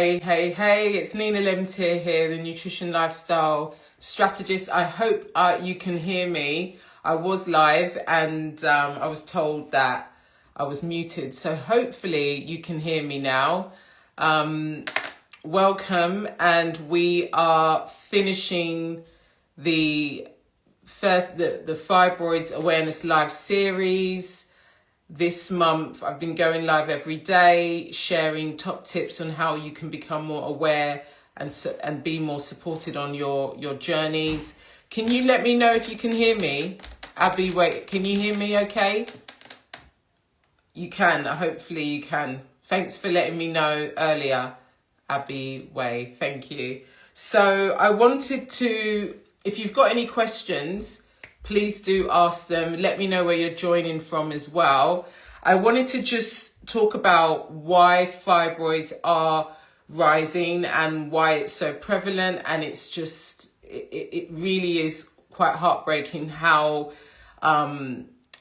Hey, it's Nina Lemtier here, the nutrition lifestyle strategist. I hope you can hear me. I was live and I was told that I was muted. So hopefully you can hear me now. Welcome, and we are finishing the Fibroids Awareness Live series. This month, I've been going live every day, sharing top tips on how you can become more aware and be more supported on your journeys. Can you let me know if you can hear me? Abby, wait, can you hear me okay? You can, hopefully you can. Thanks for letting me know earlier, Abby Way, thank you. So I wanted to, if you've got any questions, please do ask them. Let me know where you're joining from as well. I wanted to just talk about why fibroids are rising and why it's so prevalent. And it's just, it really is quite heartbreaking how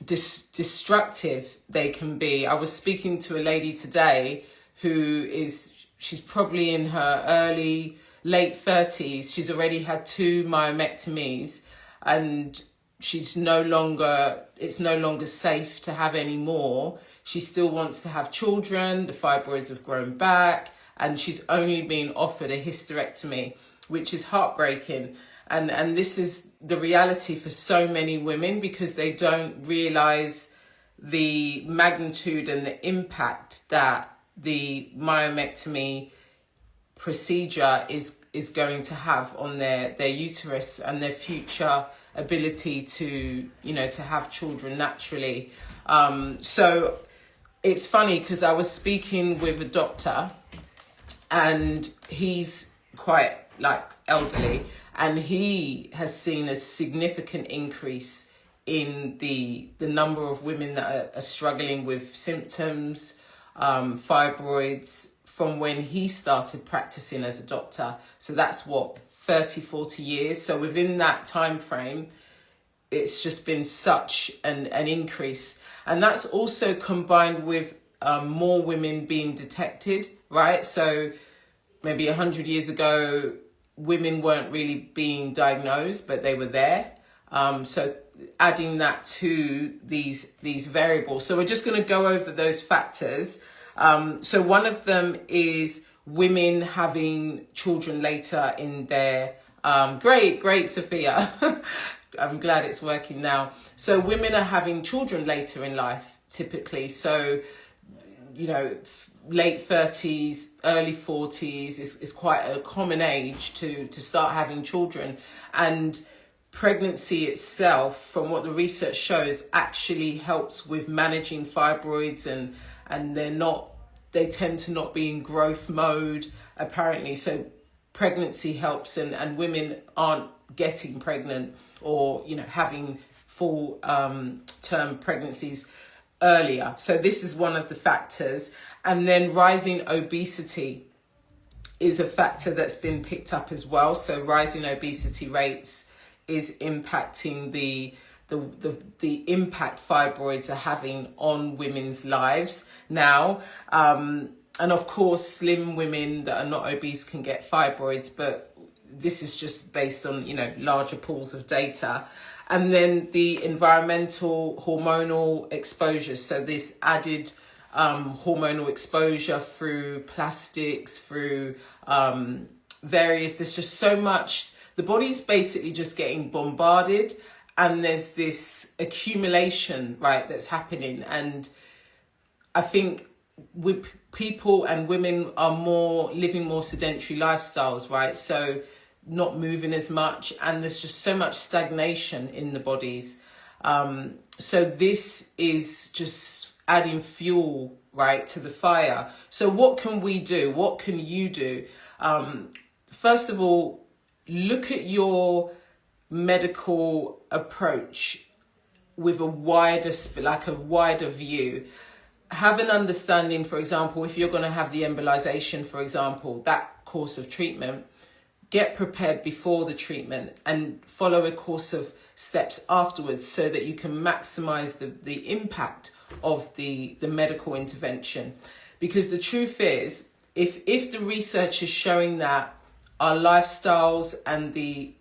destructive they can be. I was speaking to a lady today she's probably in her late 30s. She's already had 2 myomectomies and it's no longer safe to have any more. She still wants to have children. The fibroids have grown back and she's only been offered a hysterectomy, which is heartbreaking. And this is the reality for so many women because they don't realize the magnitude and the impact that the myomectomy procedure is going to have on their uterus and their future ability to have children naturally. So it's funny because I was speaking with a doctor and he's quite elderly and he has seen a significant increase in the number of women that are struggling with symptoms, fibroids, from when he started practicing as a doctor. So that's 30-40 years. So within that time frame, it's just been such an increase. And that's also combined with more women being detected, right? So maybe 100 years ago, women weren't really being diagnosed, but they were there. So adding that to these variables. So we're just going to go over those factors. So one of them is women having children later in their, great, Sophia. I'm glad it's working now. So women are having children later in life, typically. So, late 30s, early 40s is quite a common age to start having children. And pregnancy itself, from what the research shows, actually helps with managing fibroids and they tend to not be in growth mode, apparently. So pregnancy helps and women aren't getting pregnant or, having full term pregnancies earlier. So this is one of the factors. And then rising obesity is a factor that's been picked up as well. So rising obesity rates is impacting the impact fibroids are having on women's lives now. And of course, slim women that are not obese can get fibroids, but this is just based on, larger pools of data. And then the environmental hormonal exposures. So this added hormonal exposure through plastics, through there's just so much. The body's basically just getting bombarded. And there's this accumulation, right, that's happening. And I think with people and women are living more sedentary lifestyles, right? So not moving as much. And there's just so much stagnation in the bodies. So this is just adding fuel, right, to the fire. So what can we do? What can you do? First of all, look at your medical approach with a wider view. Have an understanding, for example, if you're going to have the embolization, for example, that course of treatment, get prepared before the treatment and follow a course of steps afterwards so that you can maximize the impact of the medical intervention. Because the truth is, if the research is showing that our lifestyles and the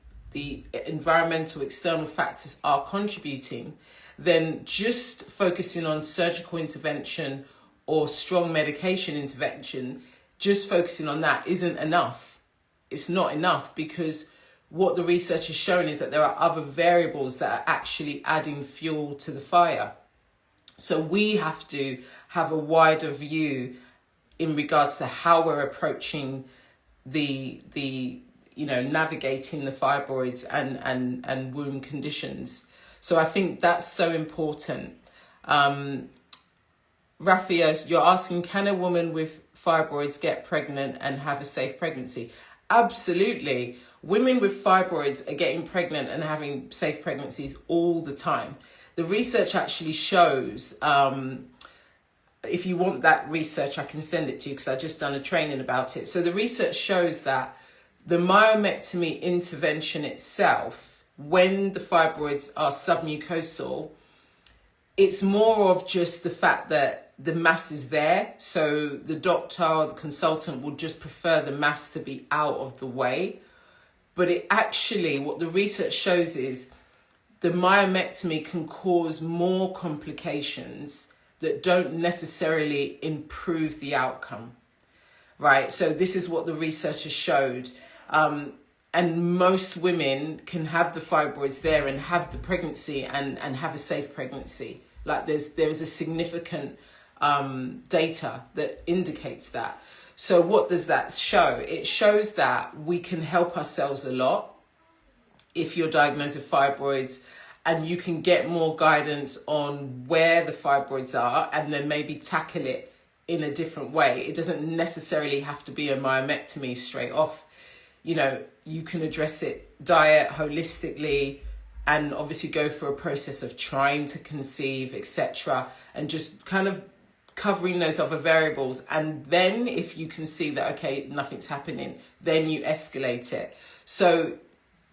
environmental external factors are contributing, then just focusing on surgical intervention or strong medication intervention, just focusing on that isn't enough. It's not enough, because what the research is showing is that there are other variables that are actually adding fuel to the fire. So we have to have a wider view in regards to how we're approaching the navigating the fibroids and womb conditions. So I think that's so important. Raphael, you're asking, can a woman with fibroids get pregnant and have a safe pregnancy? Absolutely. Women with fibroids are getting pregnant and having safe pregnancies all the time. The research actually shows, if you want that research, I can send it to you because I just done a training about it. So the research shows that the myomectomy intervention itself, when the fibroids are submucosal, it's more of just the fact that the mass is there. So the doctor or the consultant would just prefer the mass to be out of the way. But it actually, what the research shows is the myomectomy can cause more complications that don't necessarily improve the outcome, right? So this is what the research has showed. And most women can have the fibroids there and have the pregnancy and have a safe pregnancy. Like there's a significant data that indicates that. So what does that show? It shows that we can help ourselves a lot if you're diagnosed with fibroids, and you can get more guidance on where the fibroids are and then maybe tackle it in a different way. It doesn't necessarily have to be a myomectomy straight off. You know, you can address it diet, holistically, and obviously go through a process of trying to conceive, etc., and just kind of covering those other variables. And then if you can see that, okay, nothing's happening, then you escalate it. So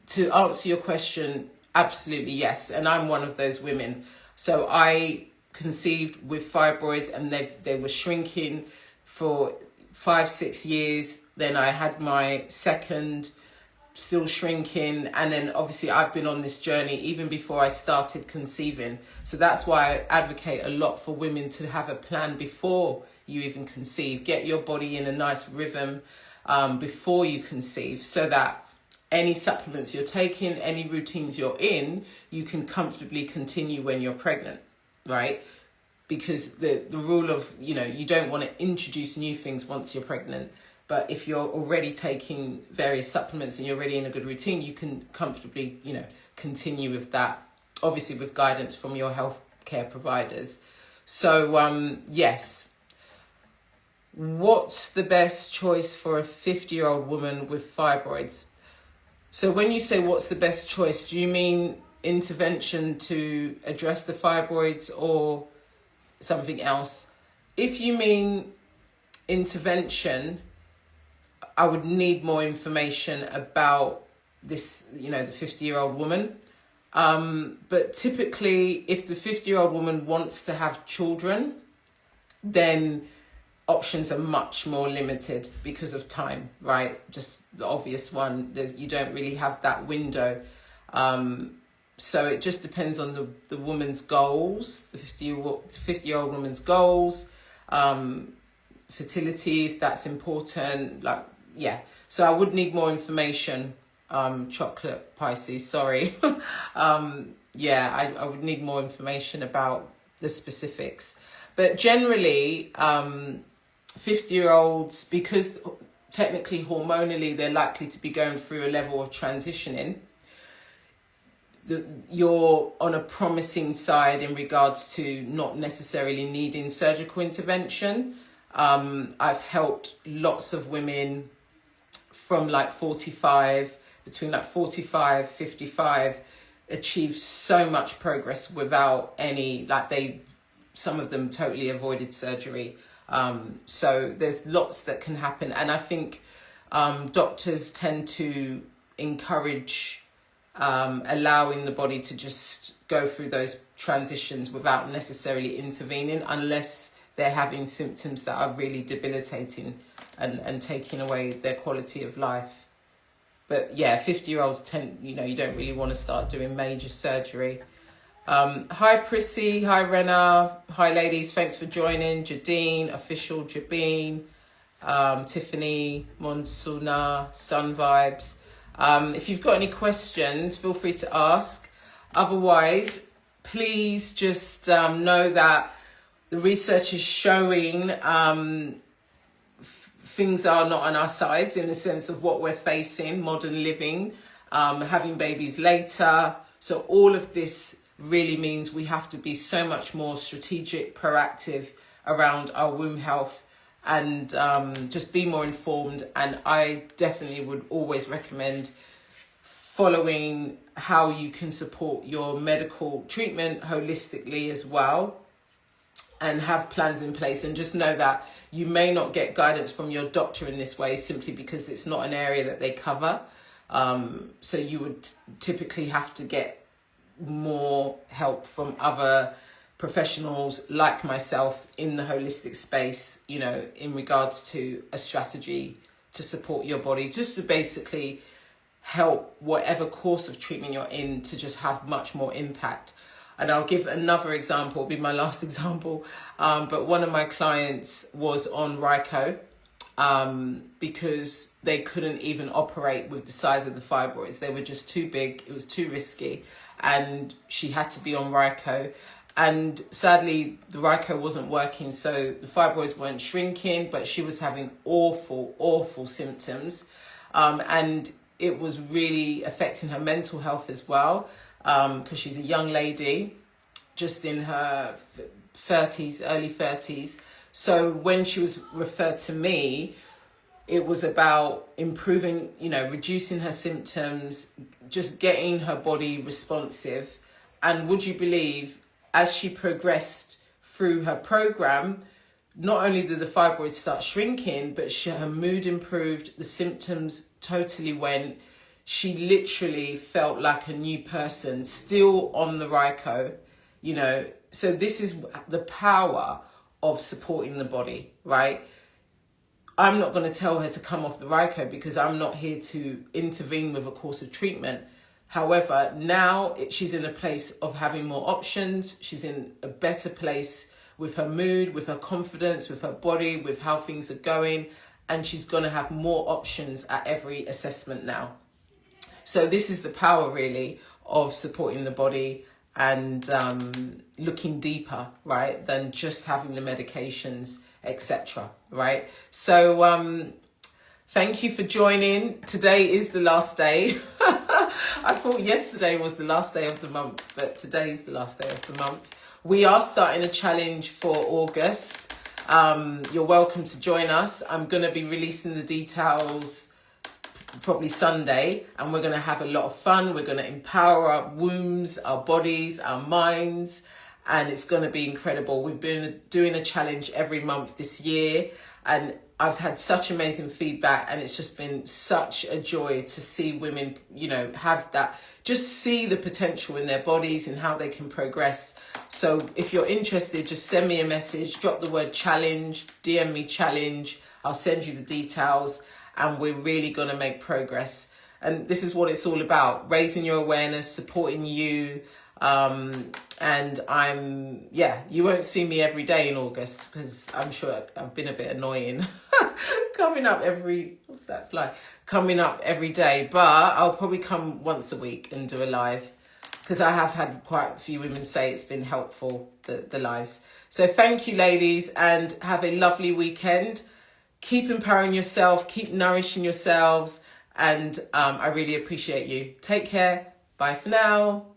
to answer your question, absolutely yes. And I'm one of those women. So I conceived with fibroids and they were shrinking for 5-6 years. Then I had my second, still shrinking. And then obviously I've been on this journey even before I started conceiving. So that's why I advocate a lot for women to have a plan before you even conceive. Get your body in a nice rhythm before you conceive, so that any supplements you're taking, any routines you're in, you can comfortably continue when you're pregnant, right? Because the rule of, you don't want to introduce new things once you're pregnant. But if you're already taking various supplements and you're already in a good routine, you can comfortably, continue with that, obviously with guidance from your healthcare providers. So, yes. What's the best choice for a 50-year-old woman with fibroids? So when you say what's the best choice, do you mean intervention to address the fibroids or something else? If you mean intervention, I would need more information about this, the 50-year-old woman. But typically, if the 50-year-old woman wants to have children, then options are much more limited because of time, right? Just the obvious one, you don't really have that window. So it just depends on the woman's goals, the 50-year-old woman's goals, fertility, if that's important, So I would need more information, chocolate Pisces, sorry. I would need more information about the specifics. But generally, 50-year-olds, because technically hormonally they're likely to be going through a level of transitioning, you're on a promising side in regards to not necessarily needing surgical intervention. I've helped lots of women from between 45, 55, achieve so much progress without any, some of them totally avoided surgery. So there's lots that can happen. And I think doctors tend to encourage allowing the body to just go through those transitions without necessarily intervening, unless they're having symptoms that are really debilitating and taking away their quality of life. But yeah, 50-year-olds tend, you don't really want to start doing major surgery. Hi Prissy, hi Rena, hi ladies, thanks for joining. Jadine, official Jabeen, Tiffany, Monsuna, Sun Vibes. If you've got any questions, feel free to ask. Otherwise, please just know that the research is showing things are not on our sides in the sense of what we're facing, modern living, having babies later. So all of this really means we have to be so much more strategic, proactive around our womb health, and just be more informed. And I definitely would always recommend following how you can support your medical treatment holistically as well, and have plans in place. And just know that you may not get guidance from your doctor in this way simply because it's not an area that they cover. So you would typically have to get more help from other professionals like myself in the holistic space, in regards to a strategy to support your body, just to basically help whatever course of treatment you're in to just have much more impact. And I'll give another example, it'll be my last example. But one of my clients was on Ryco because they couldn't even operate with the size of the fibroids. They were just too big, it was too risky, and she had to be on Ryco. And sadly, the Ryco wasn't working, so the fibroids weren't shrinking, but she was having awful symptoms. And it was really affecting her mental health as well, because she's a young lady, just in her 30s, early 30s. So when she was referred to me, it was about improving, reducing her symptoms, just getting her body responsive. And would you believe, as she progressed through her program, not only did the fibroids start shrinking, but her mood improved, the symptoms totally went. She literally felt like a new person, still on the Ryco, So this is the power of supporting the body, right? I'm not going to tell her to come off the Ryco because I'm not here to intervene with a course of treatment. However, now she's in a place of having more options. She's in a better place with her mood, with her confidence, with her body, with how things are going. And she's going to have more options at every assessment now. So this is the power really of supporting the body and looking deeper, right, than just having the medications, etc. Right? So thank you for joining. Today is the last day. I thought yesterday was the last day of the month, but today is the last day of the month. We are starting a challenge for August. You're welcome to join us. I'm going to be releasing the details probably Sunday, and we're going to have a lot of fun. We're going to empower our wombs, our bodies, our minds, and it's going to be incredible. We've been doing a challenge every month this year, and I've had such amazing feedback, and it's just been such a joy to see women, have that, just see the potential in their bodies and how they can progress. So if you're interested, just send me a message, drop the word challenge, DM me challenge. I'll send you the details, and we're really going to make progress. And this is what it's all about, raising your awareness, supporting you. And you won't see me every day in August because I'm sure I've been a bit annoying coming up every day, but I'll probably come once a week and do a live because I have had quite a few women say it's been helpful, the lives. So thank you, ladies, and have a lovely weekend. Keep empowering yourself, keep nourishing yourselves, and I really appreciate you. Take care. Bye for now.